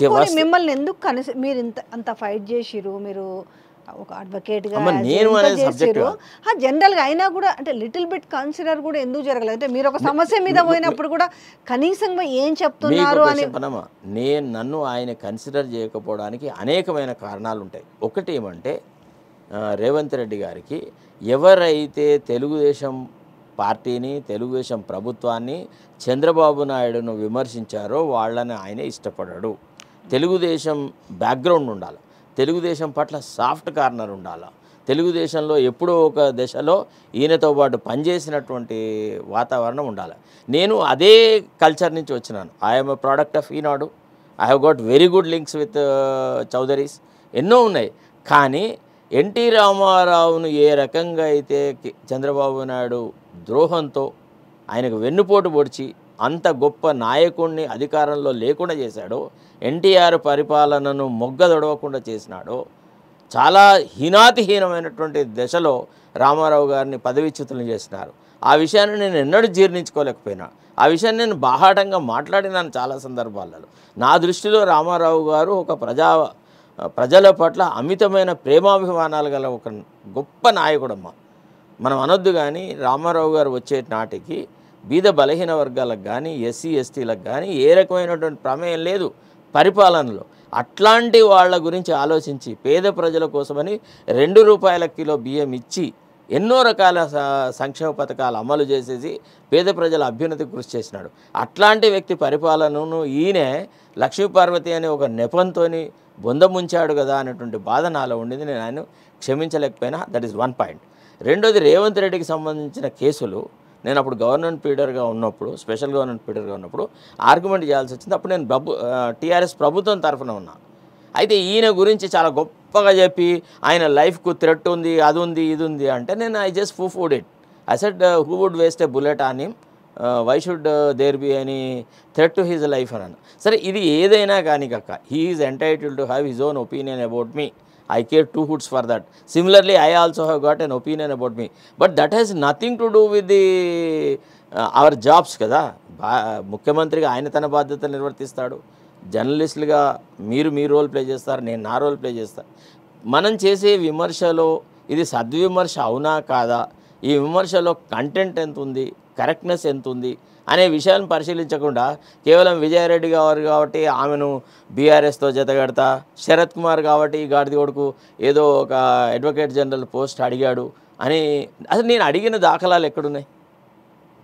పెట్టుకొని మిమ్మల్ని ఎందుకు మీరు అంత ఫైట్ చేసిరు, మీరు ఒక అడ్వకేట్గా చేసిరు, జనరల్గా అయినా కూడా అంటే లిటిల్ బిట్ కన్సిడర్ కూడా ఎందుకు జరగలేదు? అంటే మీరు ఒక సమస్య మీద పోయినప్పుడు కూడా కనీసం ఏం చెప్తున్నారు అని. నన్ను ఆయన కన్సిడర్ చేయకపోవడానికి అనేకమైన కారణాలు ఉంటాయి. ఒకటి ఏమంటే రేవంత్ రెడ్డి గారికి ఎవరైతే తెలుగుదేశం పార్టీని, తెలుగుదేశం ప్రభుత్వాన్ని, చంద్రబాబు నాయుడును విమర్శించారో వాళ్ళని ఆయన ఇష్టపడాడు. తెలుగుదేశం బ్యాక్గ్రౌండ్ ఉండాలి, తెలుగుదేశం పట్ల సాఫ్ట్ కార్నర్ ఉండాలి, తెలుగుదేశంలో ఎప్పుడో ఒక దశలో ఈయనతో పాటు పనిచేసినటువంటి వాతావరణం ఉండాలి. నేను అదే కల్చర్ నుంచి వచ్చినాను. I'm a product of Eenadu. I have got very good links with Chowdharys, ఎన్నో ఉన్నాయి. కానీ ఎన్టీ రామారావును ఏ రకంగా అయితే చంద్రబాబు నాయుడు ద్రోహంతో ఆయనకు వెన్నుపోటు పొడిచి అంత గొప్ప నాయకుడిని అధికారంలో లేకుండా చేశాడో, ఎన్టీఆర్ పరిపాలనను మొగ్గదొడవకుండా చేసినాడో, చాలా హీనాతిహీనమైనటువంటి దశలో రామారావు గారిని పదవిచ్యుతులను చేసినారు. ఆ విషయాన్ని నేను ఎన్నడూ జీర్ణించుకోలేకపోయినా. ఆ విషయాన్ని నేను బాహాటంగా మాట్లాడినాను చాలా సందర్భాలలో. నా దృష్టిలో రామారావు గారు ఒక ప్రజల పట్ల అమితమైన ప్రేమాభిమానాలు గల ఒక గొప్ప నాయకుడమ్మ. మనం అనొద్దు, కానీ రామారావు గారు వచ్చే నాటికి బీద బలహీన వర్గాలకు కానీ, ఎస్సీ ఎస్టీలకు కానీ ఏ రకమైనటువంటి ప్రమేయం లేదు పరిపాలనలో. అట్లాంటి వాళ్ళ గురించి ఆలోచించి పేద ప్రజల కోసమని 2 రూపాయల కిలో బియ్యం ఇచ్చి ఎన్నో రకాల సంక్షేమ పథకాలు అమలు చేసేసి పేద ప్రజల అభ్యున్నతికి కృషి చేసినాడు. అట్లాంటి వ్యక్తి పరిపాలనను ఈయన లక్ష్మీపార్వతి అనే ఒక నెపంతోని బొందముంచాడు కదా అనేటువంటి బాధ నాలో ఉండింది. నేను ఆయన క్షమించలేకపోయినా. That is one point. రెండోది, రేవంత్ రెడ్డికి సంబంధించిన కేసులు నేను అప్పుడు గవర్నమెంట్ పీడర్గా ఉన్నప్పుడు, స్పెషల్ గవర్నమెంట్ పీడర్గా ఉన్నప్పుడు ఆర్గ్యుమెంట్ చేయాల్సి వచ్చింది. అప్పుడు నేను టీఆర్ఎస్ ప్రభుత్వం తరఫున ఉన్నా. అయితే ఈయన గురించి చాలా గొప్పగా చెప్పి ఆయన లైఫ్కు థ్రెట్ ఉంది, అది ఉంది, ఇది ఉంది అంటే నేను I just food it. I said who would waste a bullet on him, why should there be any threat to his life అని అన్న. సరే, ఇది ఏదైనా కానీ కాక he is entitled to have his own opinion about me. I care 2 hoots for that. Similarly, I also have got an opinion about me. But that has nothing to do with the our jobs కదా. ముఖ్యమంత్రిగా ఆయన తన బాధ్యతలు నిర్వర్తిస్తాడు, జర్నలిస్టులుగా మీరు మీ role play చేస్తారు, నేను నా role play చేస్తాను. మనం చేసే విమర్శలో ఇది సద్విమర్శ అవునా కాదా, ఈ విమర్శలో కంటెంట్ ఎంత ఉంది, కరెక్ట్నెస్ ఎంత ఉంది అనే విషయాలను పరిశీలించకుండా కేవలం విజయారెడ్డి గారు కాబట్టి ఆమెను బీఆర్ఎస్తో జతగడతా, శరత్ కుమార్ కాబట్టి గాడిది కొడుకు ఏదో ఒక అడ్వకేట్ జనరల్ పోస్ట్ అడిగాడు అని. అసలు నేను అడిగిన దాఖలాలు ఎక్కడున్నాయి?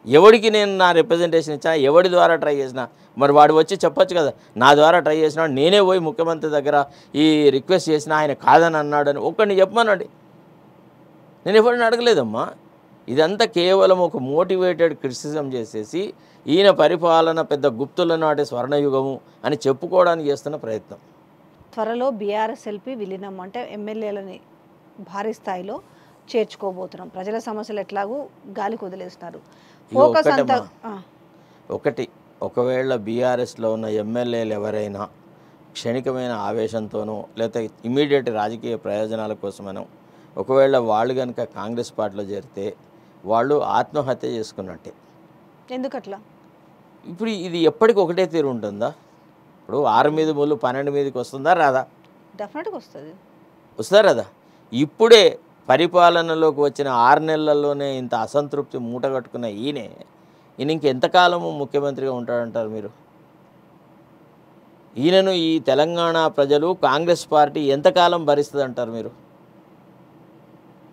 ఎవడికి నేను నా రిప్రజెంటేషన్ ఇచ్చినా, ఎవడి ద్వారా ట్రై చేసినా? మరి వాడు వచ్చి చెప్పొచ్చు కదా, నా ద్వారా ట్రై చేసినాడు, నేనే పోయి ముఖ్యమంత్రి దగ్గర ఈ రిక్వెస్ట్ చేసినా ఆయన కాదని అన్నాడని ఒక్కడిని చెప్పమనండి. నేను ఎవరిని అడగలేదమ్మా. ఇదంతా కేవలం ఒక మోటివేటెడ్ క్రిటిసిజం చేసేసి ఈయన పరిపాలన పెద్ద గుప్తుల నాటి స్వర్ణయుగము అని చెప్పుకోవడానికి చేస్తున్న ప్రయత్నం. త్వరలో బీఆర్ఎస్ఎల్పీ విలీనం అంటే ఎమ్మెల్యేలని భారీ స్థాయిలో చేర్చుకోబోతున్నాం. ప్రజల సమస్యలు ఎట్లాగూ గాలికి వదిలేస్తున్నారు. ఫోకస్ అంతా ఒకటి, ఒకవేళ బీఆర్ఎస్లో ఉన్న ఎమ్మెల్యేలు ఎవరైనా క్షణికమైన ఆవేశంతోనో లేకపోతే ఇమీడియట్ రాజకీయ ప్రయోజనాల కోసమనో ఒకవేళ వాళ్ళు కనుక కాంగ్రెస్ పార్టీలో చేరితే వాళ్ళు ఆత్మహత్య చేసుకున్నట్టే. ఎందుకట్లా? ఇప్పుడు ఇది ఎప్పటికి ఒకటే తీరు ఉంటుందా? ఇప్పుడు 6 మీద ముళ్ళు 12 మీదకి వస్తుందా రాదా? డెఫినెట్గా వస్తుంది. వస్తుందా రాదా? ఇప్పుడే పరిపాలనలోకి వచ్చిన 6 నెలల్లోనే ఇంత అసంతృప్తి మూటగట్టుకున్న ఈయన ఇంకెంతకాలము ముఖ్యమంత్రిగా ఉంటాడంటారు మీరు? ఈయనను ఈ తెలంగాణ ప్రజలు, కాంగ్రెస్ పార్టీ ఎంతకాలం భరిస్తుంది అంటారు మీరు?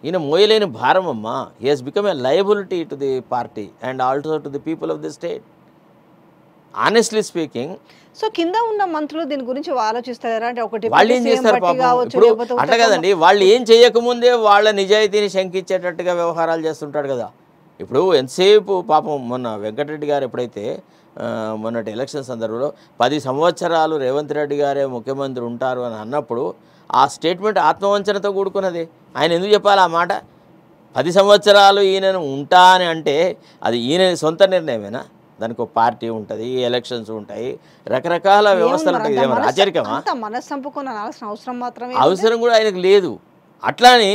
ఈయన మోయలేని భారం అమ్మా. He has become a liability to the party and also to the people of the state, honestly speaking. So కింద ఉన్న మంత్రులు దీని గురించి ఆలోచిస్తారా? అంటే ఒకటి వాళ్ళు ఏం చేస్తారు పాపం? ఇప్పుడు అట్లా కదండి, వాళ్ళు ఏం చేయకముందే వాళ్ళ నిజాయితీని శంకించేటట్టుగా వ్యవహారాలు చేస్తుంటాడు కదా. ఇప్పుడు ఎంతసేపు పాపం మొన్న వెంకటరెడ్డి గారు ఎప్పుడైతే మొన్నటి ఎలక్షన్ సందర్భంలో 10 సంవత్సరాలు రేవంత్ రెడ్డి గారే ముఖ్యమంత్రి ఉంటారు అని అన్నప్పుడు ఆ స్టేట్మెంట్ ఆత్మవంచనతో కూడుకున్నది. ఆయన ఎందుకు చెప్పాలి ఆ మాట? 10 సంవత్సరాలు ఈయనను ఉంటా అని అంటే అది ఈయన సొంత నిర్ణయమేనా? దానికి ఒక పార్టీ ఉంటుంది, ఎలక్షన్స్ ఉంటాయి, రకరకాల వ్యవస్థలు ఉంటాయి. ఇదేమో రాజరికమా? అవసరం కూడా ఆయనకు లేదు. అట్లాని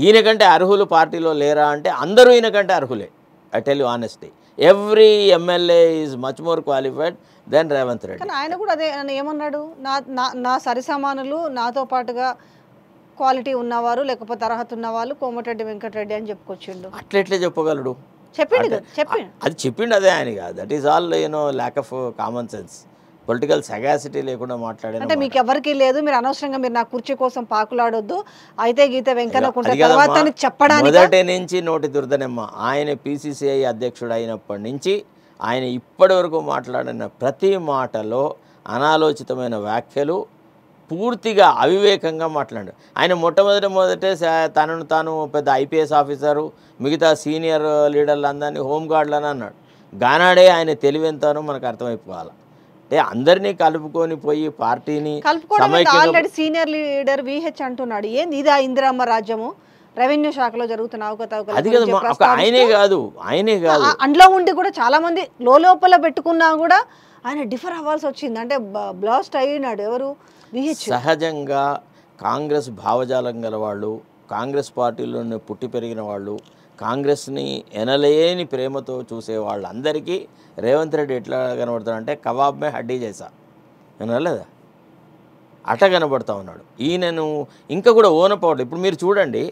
ఈయన కంటే అర్హులు పార్టీలో లేరా అంటే అందరూ ఈయన కంటే అర్హులే. I tell you honestly. Every MLA is much more qualified than Revanth Reddy. కానీ ఆయన కూడా అదే ఆయన ఏమన్నాడు, నా సరిసమానులు నాతో పాటుగా క్వాలిటీ ఉన్నవారు లేకపోతే అర్హత ఉన్నవాళ్ళు కోమటిరెడ్డి వెంకటరెడ్డి అని చెప్పుకొచ్చిండు. అట్లెట్లే చెప్పగలడు? చెప్పిండు. అది చెప్పిండు, అదే ఆయన కాదు. That is all lack of common sense, political sagacity లేకుండా మాట్లాడే. అంటే మీకు ఎవరికి లేదు, మీరు అనవసరంగా మీరు నా కుర్చీ కోసం పాకులాడొద్దు, అయితే గీత వెంకన్నకుంటే తర్వాత చెప్పడానికి. మొదటి నుంచి నోటి దుర్దనమ్మ. ఆయన PCCI అధ్యక్షుడు అయినప్పటి నుంచి ఆయన ఇప్పటి వరకు మాట్లాడిన ప్రతి మాటలో అనాలోచితమైన వ్యాఖ్యలు, పూర్తిగా అవివేకంగా మాట్లాడాడు. ఆయన మొట్టమొదటే తనను తాను పెద్ద IPS ఆఫీసరు, మిగతా సీనియర్ లీడర్లు అందరినీ హోంగార్డులని అన్నాడు. గానాడే ఆయన తెలివెంతనో మనకు అర్థమైపోవాలి. అంటే అందరినీ కలుపుకొని పోయి పార్టీని ఆల్రెడీ సీనియర్ లీడర్ VH అంటున్నాడు. ఏంది ఇదా ఇందిరమ్మ రాజ్యము, రెవెన్యూ శాఖలో జరుగుతున్న అవకతవకలు? అది కదా, ఆయనే కాదు అందులో ఉండి కూడా చాలా మంది లోపల పెట్టుకున్నా కూడా ఆయన డిఫర్ అవ్వాల్సి వచ్చింది. అంటే బ్లాస్ట్ అయినాడు ఎవరు, VH. సహజంగా కాంగ్రెస్ భావజాలం గల వాళ్ళు, కాంగ్రెస్ పార్టీలోనే పుట్టి పెరిగిన వాళ్ళు, కాంగ్రెస్ని ఎనలేని ప్రేమతో చూసే వాళ్ళందరికీ రేవంత్ రెడ్డి ఎట్లా కనబడతాడంటే కబాబ్ మే హడ్డీ చేసా వినలేదా, అట్ట కనబడతా ఉన్నాడు. ఈయనను ఇంకా కూడా ఓనపవడం. ఇప్పుడు మీరు చూడండి,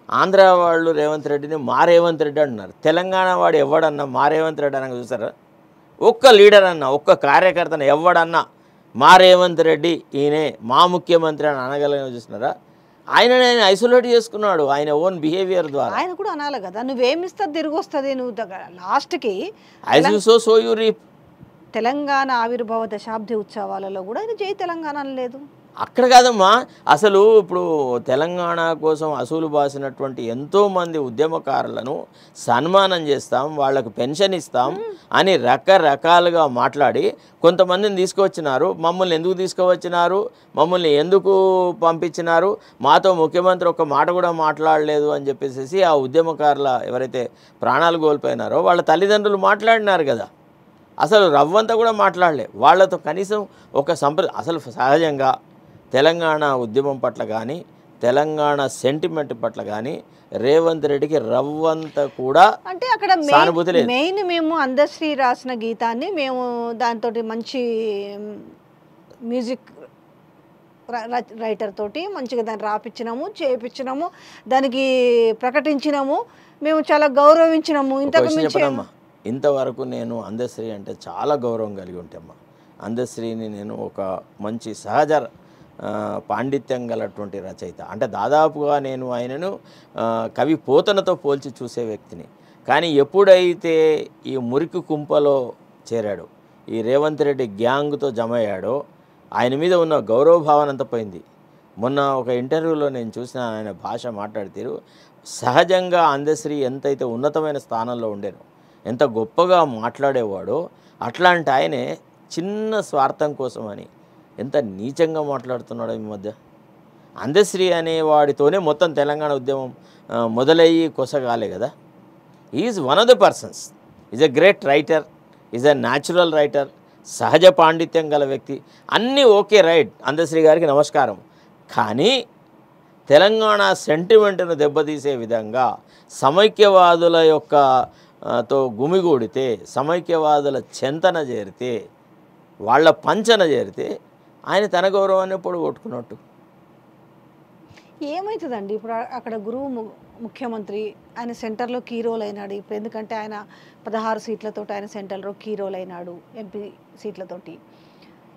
ఆంధ్ర వాళ్ళు రేవంత్ రెడ్డిని మా రేవంత్ రెడ్డి అంటున్నారు. తెలంగాణ వాడు ఎవడన్నా మా రేవంత్ రెడ్డి అనగా చూసారా? ఒక్క లీడర్ అన్నా, ఒక్క కార్యకర్తను ఎవడన్నా మా రేవంత్ రెడ్డి ఈయనే మా ముఖ్యమంత్రి అని అనగలిగిన చూసినారా? ఆయన ఐసోలేట్ చేసుకున్నాడు ఆయన ఓన్ బిహేవియర్ ద్వారా. ఆయన కూడా అనాలి కదా, నువ్వేమిస్తా తిరిగి వస్తుంది, నువ్వు లాస్ట్కి తెలంగాణ ఆవిర్భావ దశాబ్ది ఉత్సవాలలో కూడా ఆయన జై తెలంగాణ అనలేదు. అక్కడ కాదమ్మా, అసలు ఇప్పుడు తెలంగాణ కోసం అసూలు బాసినటువంటి ఎంతోమంది ఉద్యమకారులను సన్మానం చేస్తాం, వాళ్ళకు పెన్షన్ ఇస్తాం అని రకరకాలుగా మాట్లాడి కొంతమందిని తీసుకువచ్చినారు. మమ్మల్ని ఎందుకు తీసుకువచ్చినారు, మమ్మల్ని ఎందుకు పంపించినారు, మాతో ముఖ్యమంత్రి ఒక్క మాట కూడా మాట్లాడలేదు అని చెప్పేసి ఆ ఉద్యమకారుల ఎవరైతే ప్రాణాలు కోల్పోయినారో వాళ్ళ తల్లిదండ్రులు మాట్లాడినారు కదా. అసలు రవ్వంతా కూడా మాట్లాడలే. వాళ్ళతో కనీసం ఒక అసలు సహజంగా తెలంగాణ ఉద్యమం పట్ల కానీ తెలంగాణ సెంటిమెంట్ పట్ల కానీ రేవంత్ రెడ్డికి రవ్వంత కూడా అంటే అక్కడ సానుభూతి లేదు. మెయిన్ మేము అందశ్రీ రాసిన గీతాన్ని మేము దాంతో మంచి మ్యూజిక్ రైటర్ తోటి మంచిగా దాన్ని రాపించినాము, చేయించినాము, దానికి ప్రకటించినాము, మేము చాలా గౌరవించినాము. ఇంతవరకు నేను అందశ్రీ అంటే చాలా గౌరవం కలిగి ఉంటామ్మా. అందశ్రీని నేను ఒక మంచి సహజ పాండిత్యం గలటువంటి రచయిత అంటే దాదాపుగా నేను ఆయనను కవి పోతనతో పోల్చి చూసే వ్యక్తిని. కానీ ఎప్పుడైతే ఈ మురికి కుంపలో చేరాడో, ఈ రేవంత్ రెడ్డి గ్యాంగ్తో జమ అయ్యాడో ఆయన మీద ఉన్న గౌరవ భావన అంతా పోయింది. మొన్న ఒక ఇంటర్వ్యూలో నేను చూసిన ఆయన భాష మాట్లాడితేరు సహజంగా అందశ్రీ ఎంతైతే ఉన్నతమైన స్థానంలో ఉండేనో, ఎంత గొప్పగా మాట్లాడేవాడో అట్లాంటి ఆయనే చిన్న స్వార్థం కోసమని ఎంత నీచంగా మాట్లాడుతున్నాడో ఈ మధ్య. అందశ్రీ అనే వాడితోనే మొత్తం తెలంగాణ ఉద్యమం మొదలయ్యి కొసగాలే కదా. Is one of the persons, is a great writer, is a natural writer, సహజ పాండిత్యం గల వ్యక్తి, అన్నీ ఓకే రైట్, అందశ్రీ గారికి నమస్కారం. కానీ తెలంగాణ సెంటిమెంట్ను దెబ్బతీసే విధంగా సమైక్యవాదుల యొక్క తో గుమిగూడితే, సమైక్యవాదుల చెంతన చేరితే, వాళ్ళ పంచన చేరితే ఆయన తన గౌరవాన్ని పొడగొట్టుకున్నట్టు. ఏమవుతుందండి ఇప్పుడు అక్కడ గురువు ముఖ్యమంత్రి, ఆయన సెంటర్లో కీ రోల్ అయినాడు. ఇప్పుడు ఎందుకంటే ఆయన 16 సీట్లతో ఆయన సెంటర్లో కీ రోల్ అయినాడు, MP సీట్లతోటి.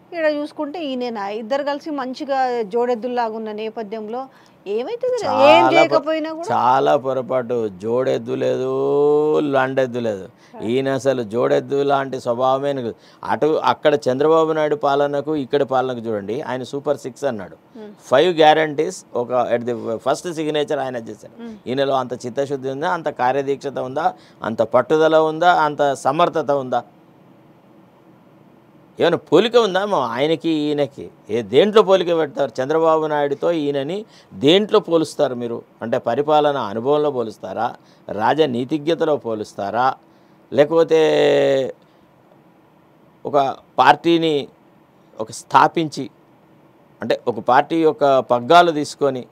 ఇక్కడ చూసుకుంటే ఈయన ఇద్దరు కలిసి మంచిగా జోడెద్దుల్లాగా ఉన్న నేపథ్యంలో ఏమైతుంది, ఏం చేయకపోయినా కూడా చాలా పొరపాటు. జోడెద్దు లేదు, లండెద్దు లేదు. ఈయన అసలు జోడెద్దు లాంటి స్వభావమే. అటు అక్కడ చంద్రబాబు నాయుడు పాలనకు ఇక్కడ పాలనకు చూడండి, ఆయన సూపర్ 6 అన్నాడు. 5 గ్యారంటీస్ ఒక ఎట్ ది ఫస్ట్ సిగ్నేచర్ ఆయన చేశారు. ఈయనలో అంత చిత్తశుద్ధి ఉందా, అంత కార్యదీక్షత ఉందా, అంత పట్టుదల ఉందా, అంత సమర్థత ఉందా, ఏమైనా పోలిక ఉందా ఆయనకి ఈయనకి? దేంట్లో పోలిక పెడతారు? చంద్రబాబు నాయుడుతో ఈయనని దేంట్లో పోలుస్తారు మీరు? అంటే పరిపాలన అనుభవంలో పోలుస్తారా, రాజనీతిజ్ఞతలో పోలుస్తారా, లేకపోతే ఒక పార్టీని స్థాపించి అంటే ఒక పార్టీ యొక్క పగ్గాలు తీసుకొని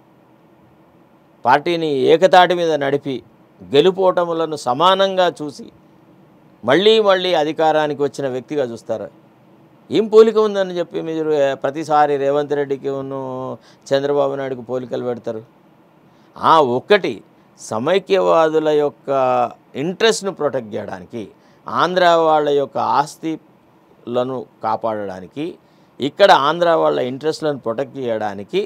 పార్టీని ఏకతాటి మీద నడిపి గెలుపోటములను సమానంగా చూసి మళ్ళీ మళ్ళీ అధికారానికి వచ్చిన వ్యక్తిగా చూస్తారా? ఏం పోలిక ఉందని చెప్పి మీరు ప్రతిసారి రేవంత్ రెడ్డికి చంద్రబాబు నాయుడుకి పోలికలు పెడతారు? ఒక్కటి సమైక్యవాదుల యొక్క ఇంట్రెస్ట్ను ప్రొటెక్ట్ చేయడానికి, ఆంధ్ర వాళ్ళ యొక్క ఆస్తిలను కాపాడడానికి, ఇక్కడ ఆంధ్ర వాళ్ళ ఇంట్రెస్ట్లను ప్రొటెక్ట్ చేయడానికి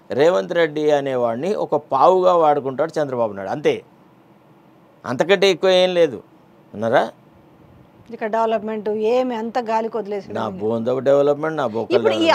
రేవంత్ రెడ్డి అనేవాడిని ఒక పావుగా వాడుకుంటాడు చంద్రబాబు నాయుడు, అంతే. అంతకంటే ఎక్కువ ఏం లేదు. అన్నారా? ఇక్కడ డెవలప్మెంట్ ఏమి అంత గాలికి వదిలేసి నా బోందవ డెవలప్మెంట్, నా బోకల్ ఇప్పుడు ఈ